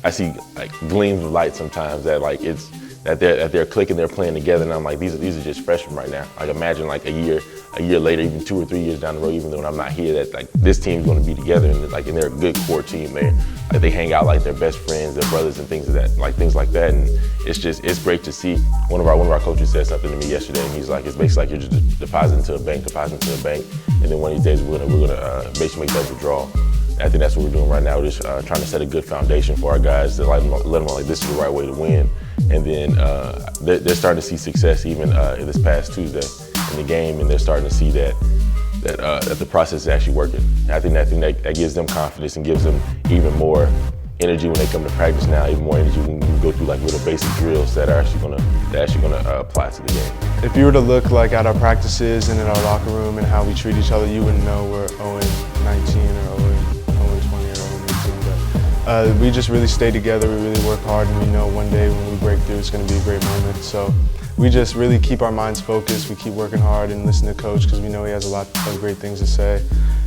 I see like gleams of light sometimes that like they're clicking, they're playing together, and I'm like, these are just freshmen right now. Like imagine like a year later, even 2 or 3 years down the road, even though I'm not here, that like this team's going to be together, and they're a good core team. They hang out like they're best friends, they're brothers, and things like that. And it's great to see. One of our coaches said something to me yesterday, and he's like, it's basically like you're just depositing to a bank, and then one of these days we're gonna basically make that withdrawal. I think that's what we're doing right now. We're just trying to set a good foundation for our guys to let them know like this is the right way to win. And then they're starting to see success even this past Tuesday in the game, and they're starting to see that the process is actually working. I think that gives them confidence and gives them even more energy when they come to practice now, even more energy when we go through like little basic drills that are actually gonna apply to the game. If you were to look like at our practices and in our locker room and how we treat each other, you wouldn't know we're 0-19 or 0-20 or 0-18. But we just really stay together, we really work hard, and we know one day when we break through it's going to be a great moment. So we just really keep our minds focused, we keep working hard and listen to Coach because we know he has a lot of great things to say.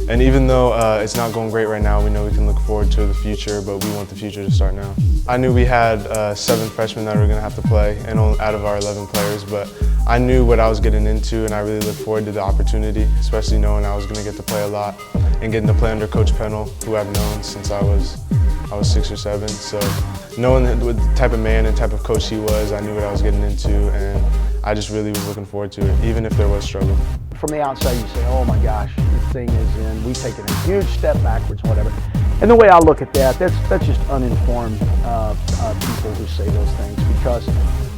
And even though it's not going great right now, we know we can look forward to the future, but we want the future to start now. I knew we had 7 freshmen that were going to have to play, and out of our 11 players, but I knew what I was getting into, and I really looked forward to the opportunity, especially knowing I was going to get to play a lot and getting to play under Coach Pennell, who I've known since I was 6 or 7. So knowing the type of man and type of coach he was, I knew what I was getting into, and I just really was looking forward to it, even if there was struggle. From the outside, you say, oh my gosh, this thing is in, we've taken a huge step backwards, whatever. And the way I look at that, that's just uninformed people who say those things, because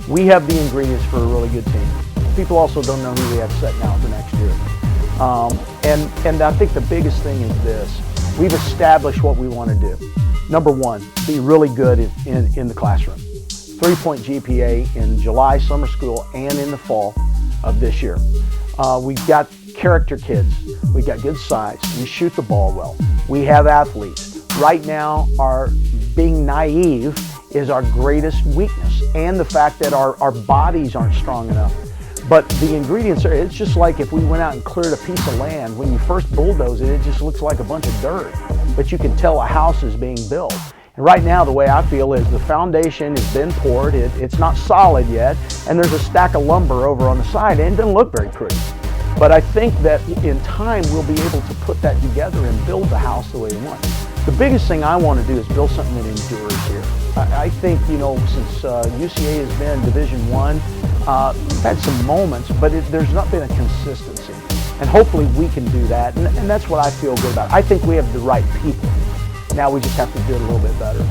we have the ingredients for a really good team. People also don't know who we have setting out for next year. And I think the biggest thing is this: we've established what we want to do. Number one, be really good in the classroom. 3-point GPA in July, summer school, and in the fall of this year. We've got character kids. We've got good size. We shoot the ball well. We have athletes. Right now, our being naive is our greatest weakness, and the fact that our bodies aren't strong enough. But the ingredients are, it's just like if we went out and cleared a piece of land. When you first bulldoze it, it just looks like a bunch of dirt, but you can tell a house is being built. And right now, the way I feel is the foundation has been poured, it's not solid yet, and there's a stack of lumber over on the side, and it doesn't look very pretty. But I think that in time, we'll be able to put that together and build the house the way we want. The biggest thing I want to do is build something that endures here. I think, since UCA has been Division I, we've had some moments, but there's not been a consistency. And hopefully we can do that, and that's what I feel good about. I think we have the right people. Now we just have to do it a little bit better.